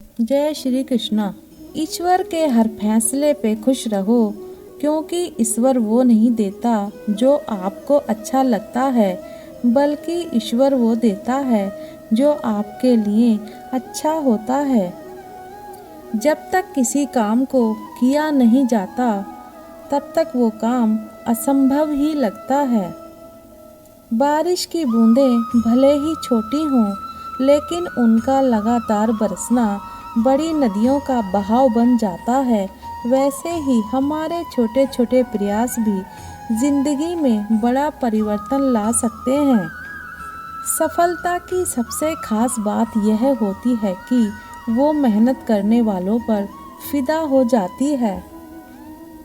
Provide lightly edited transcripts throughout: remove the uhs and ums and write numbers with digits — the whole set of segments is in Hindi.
जय श्री कृष्णा। ईश्वर के हर फैसले पे खुश रहो, क्योंकि ईश्वर वो नहीं देता जो आपको अच्छा लगता है, बल्कि ईश्वर वो देता है जो आपके लिए अच्छा होता है। जब तक किसी काम को किया नहीं जाता, तब तक वो काम असंभव ही लगता है। बारिश की बूंदें भले ही छोटी हों, लेकिन उनका लगातार बरसना बड़ी नदियों का बहाव बन जाता है। वैसे ही हमारे छोटे छोटे प्रयास भी जिंदगी में बड़ा परिवर्तन ला सकते हैं। सफलता की सबसे खास बात यह होती है कि वो मेहनत करने वालों पर फिदा हो जाती है।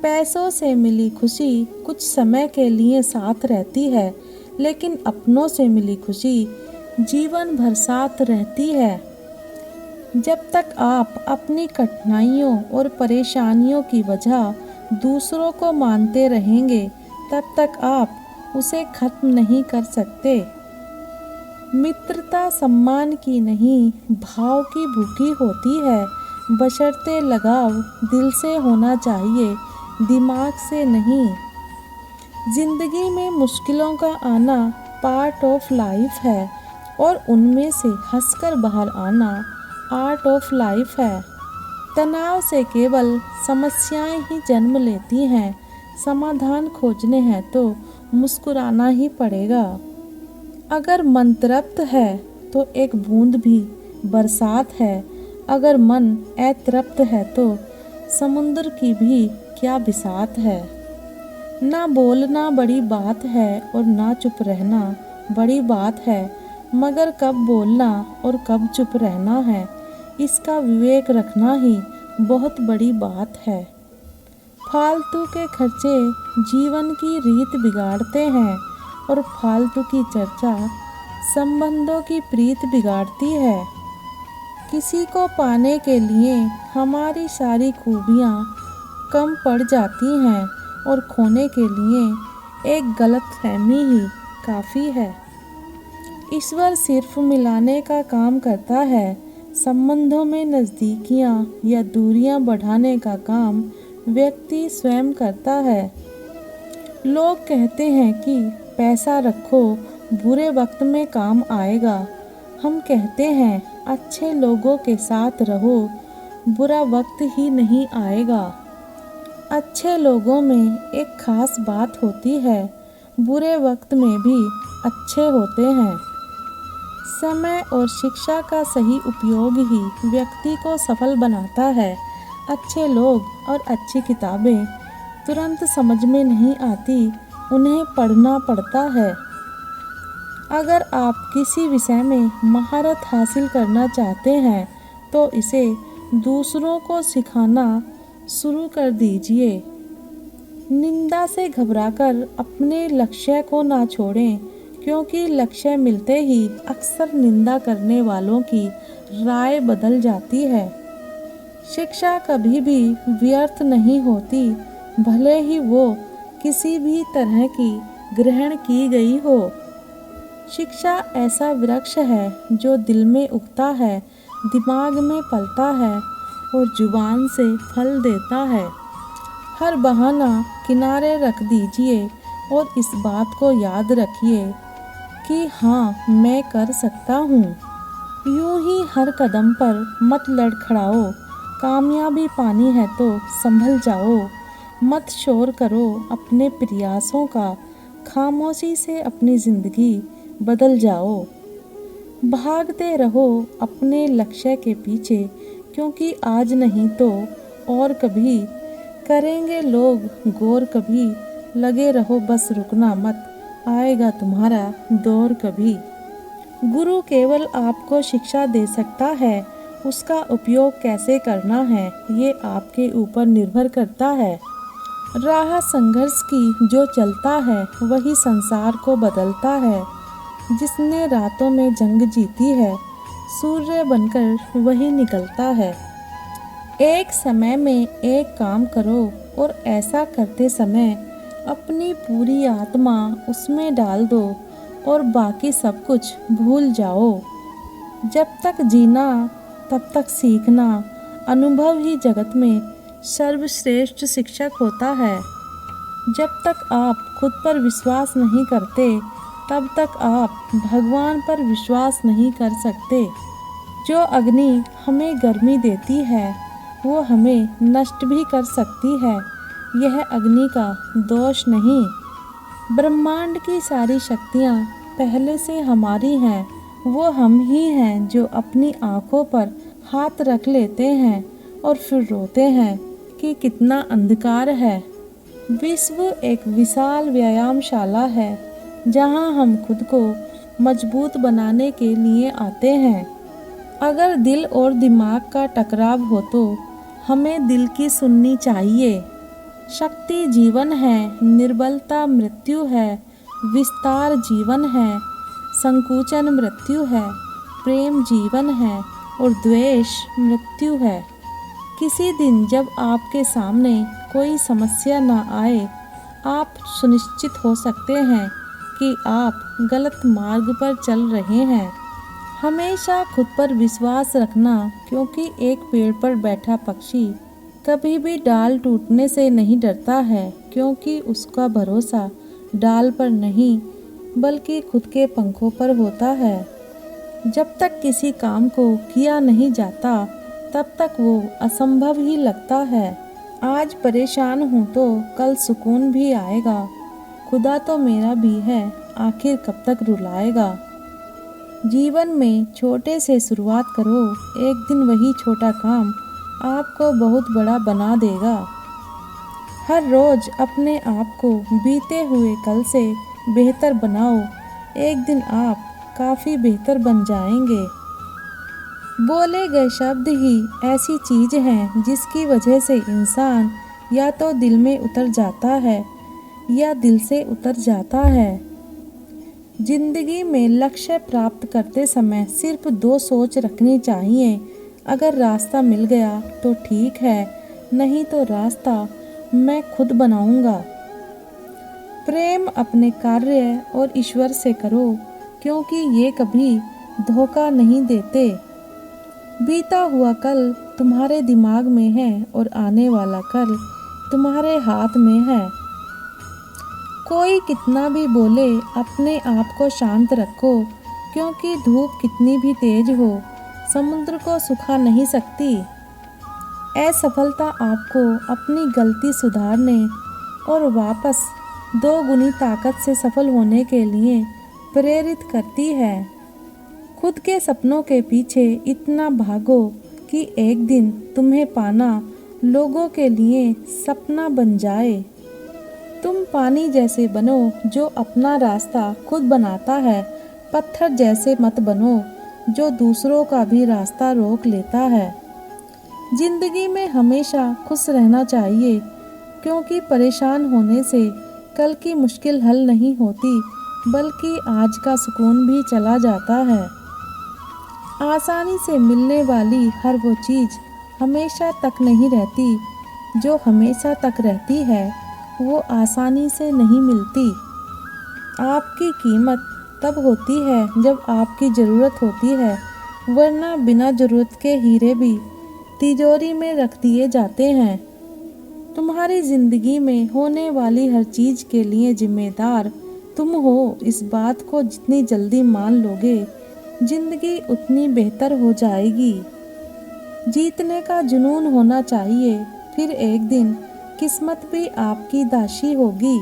पैसों से मिली खुशी कुछ समय के लिए साथ रहती है, लेकिन अपनों से मिली खुशी जीवन भर साथ रहती है। जब तक आप अपनी कठिनाइयों और परेशानियों की वजह दूसरों को मानते रहेंगे, तब तक आप उसे खत्म नहीं कर सकते। मित्रता सम्मान की नहीं, भाव की भूखी होती है, बशर्ते लगाव दिल से होना चाहिए, दिमाग से नहीं। जिंदगी में मुश्किलों का आना पार्ट ऑफ लाइफ है, और उनमें से हंसकर बाहर आना आर्ट ऑफ लाइफ है। तनाव से केवल समस्याएं ही जन्म लेती हैं। समाधान खोजने हैं तो मुस्कुराना ही पड़ेगा। अगर मन तृप्त है तो एक बूंद भी बरसात है। अगर मन अतृप्त है तो समुद्र की भी क्या बिसात है। ना बोलना बड़ी बात है और ना चुप रहना बड़ी बात है, मगर कब बोलना और कब चुप रहना है, इसका विवेक रखना ही बहुत बड़ी बात है। फालतू के खर्चे जीवन की रीत बिगाड़ते हैं, और फालतू की चर्चा संबंधों की प्रीत बिगाड़ती है। किसी को पाने के लिए हमारी सारी खूबियाँ कम पड़ जाती हैं, और खोने के लिए एक गलतफहमी ही काफ़ी है। ईश्वर सिर्फ मिलाने का काम करता है। संबंधों में नज़दीकियाँ या दूरियाँ बढ़ाने का काम व्यक्ति स्वयं करता है। लोग कहते हैं कि पैसा रखो, बुरे वक्त में काम आएगा। हम कहते हैं अच्छे लोगों के साथ रहो, बुरा वक्त ही नहीं आएगा। अच्छे लोगों में एक खास बात होती है, बुरे वक्त में भी अच्छे होते हैं। समय और शिक्षा का सही उपयोग ही व्यक्ति को सफल बनाता है। अच्छे लोग और अच्छी किताबें तुरंत समझ में नहीं आती, उन्हें पढ़ना पड़ता है। अगर आप किसी विषय में महारत हासिल करना चाहते हैं, तो इसे दूसरों को सिखाना शुरू कर दीजिए। निंदा से घबराकर अपने लक्ष्य को ना छोड़ें, क्योंकि लक्ष्य मिलते ही अक्सर निंदा करने वालों की राय बदल जाती है। शिक्षा कभी भी व्यर्थ नहीं होती, भले ही वो किसी भी तरह की ग्रहण की गई हो। शिक्षा ऐसा वृक्ष है जो दिल में उगता है, दिमाग में पलता है और जुबान से फल देता है। हर बहाना किनारे रख दीजिए और इस बात को याद रखिए कि हाँ, मैं कर सकता हूँ। यूं ही हर कदम पर मत लड़खड़ाओ। कामयाबी पानी है तो संभल जाओ। मत शोर करो अपने प्रयासों का, खामोशी से अपनी ज़िंदगी बदल जाओ। भागते रहो अपने लक्ष्य के पीछे, क्योंकि आज नहीं तो और कभी करेंगे लोग गौर कभी। लगे रहो बस रुकना मत, आएगा तुम्हारा दौर कभी। गुरु केवल आपको शिक्षा दे सकता है, उसका उपयोग कैसे करना है ये आपके ऊपर निर्भर करता है। राह संघर्ष की जो चलता है वही संसार को बदलता है। जिसने रातों में जंग जीती है, सूर्य बनकर वही निकलता है। एक समय में एक काम करो और ऐसा करते समय अपनी पूरी आत्मा उसमें डाल दो और बाकी सब कुछ भूल जाओ। जब तक जीना तब तक सीखना, अनुभव ही जगत में सर्वश्रेष्ठ शिक्षक होता है। जब तक आप खुद पर विश्वास नहीं करते, तब तक आप भगवान पर विश्वास नहीं कर सकते। जो अग्नि हमें गर्मी देती है, वो हमें नष्ट भी कर सकती है। यह अग्नि का दोष नहीं। ब्रह्मांड की सारी शक्तियाँ पहले से हमारी हैं। वो हम ही हैं जो अपनी आँखों पर हाथ रख लेते हैं और फिर रोते हैं कि कितना अंधकार है। विश्व एक विशाल व्यायामशाला है, जहाँ हम खुद को मजबूत बनाने के लिए आते हैं। अगर दिल और दिमाग का टकराव हो तो हमें दिल की सुननी चाहिए। शक्ति जीवन है, निर्बलता मृत्यु है, विस्तार जीवन है, संकुचन मृत्यु है, प्रेम जीवन है और द्वेष मृत्यु है। किसी दिन जब आपके सामने कोई समस्या न आए, आप सुनिश्चित हो सकते हैं कि आप गलत मार्ग पर चल रहे हैं। हमेशा खुद पर विश्वास रखना, क्योंकि एक पेड़ पर बैठा पक्षी कभी भी डाल टूटने से नहीं डरता है, क्योंकि उसका भरोसा डाल पर नहीं बल्कि खुद के पंखों पर होता है। जब तक किसी काम को किया नहीं जाता, तब तक वो असंभव ही लगता है। आज परेशान हूँ तो कल सुकून भी आएगा। खुदा तो मेरा भी है, आखिर कब तक रुलाएगा। जीवन में छोटे से शुरुआत करो, एक दिन वही छोटा काम आपको बहुत बड़ा बना देगा। हर रोज अपने आप को बीते हुए कल से बेहतर बनाओ, एक दिन आप काफ़ी बेहतर बन जाएंगे। बोले गए शब्द ही ऐसी चीज़ हैं जिसकी वजह से इंसान या तो दिल में उतर जाता है या दिल से उतर जाता है। जिंदगी में लक्ष्य प्राप्त करते समय सिर्फ 2 सोच रखनी चाहिए। अगर रास्ता मिल गया तो ठीक है, नहीं तो रास्ता मैं खुद बनाऊंगा। प्रेम अपने कार्य और ईश्वर से करो, क्योंकि ये कभी धोखा नहीं देते। बीता हुआ कल तुम्हारे दिमाग में है और आने वाला कल तुम्हारे हाथ में है। कोई कितना भी बोले, अपने आप को शांत रखो, क्योंकि धूप कितनी भी तेज हो, समुद्र को सुखा नहीं सकती। असफलता आपको अपनी गलती सुधारने और वापस 2 गुनी ताकत से सफल होने के लिए प्रेरित करती है। खुद के सपनों के पीछे इतना भागो कि एक दिन तुम्हें पाना लोगों के लिए सपना बन जाए। तुम पानी जैसे बनो जो अपना रास्ता खुद बनाता है, पत्थर जैसे मत बनो जो दूसरों का भी रास्ता रोक लेता है। जिंदगी में हमेशा खुश रहना चाहिए, क्योंकि परेशान होने से कल की मुश्किल हल नहीं होती, बल्कि आज का सुकून भी चला जाता है। आसानी से मिलने वाली हर वो चीज़ हमेशा तक नहीं रहती, जो हमेशा तक रहती है वो आसानी से नहीं मिलती। आपकी कीमत तब होती है जब आपकी ज़रूरत होती है, वरना बिना ज़रूरत के हीरे भी तिजोरी में रख दिए जाते हैं। तुम्हारी ज़िंदगी में होने वाली हर चीज़ के लिए जिम्मेदार तुम हो। इस बात को जितनी जल्दी मान लोगे, ज़िंदगी उतनी बेहतर हो जाएगी। जीतने का जुनून होना चाहिए, फिर एक दिन किस्मत भी आपकी दासी होगी।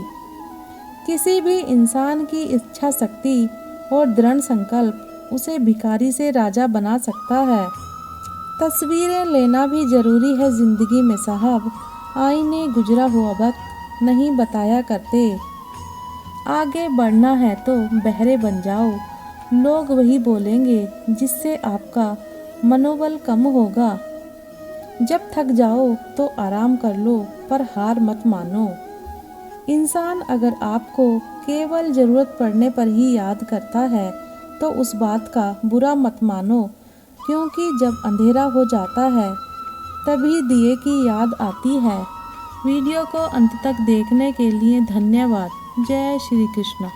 किसी भी इंसान की इच्छा शक्ति और दृढ़ संकल्प उसे भिखारी से राजा बना सकता है। तस्वीरें लेना भी ज़रूरी है ज़िंदगी में साहब, आईने गुजरा हुआ वक्त नहीं बताया करते। आगे बढ़ना है तो बहरे बन जाओ, लोग वही बोलेंगे जिससे आपका मनोबल कम होगा। जब थक जाओ तो आराम कर लो, पर हार मत मानो। इंसान अगर आपको केवल ज़रूरत पड़ने पर ही याद करता है तो उस बात का बुरा मत मानो, क्योंकि जब अंधेरा हो जाता है तभी दिए की याद आती है। वीडियो को अंत तक देखने के लिए धन्यवाद। जय श्री कृष्ण।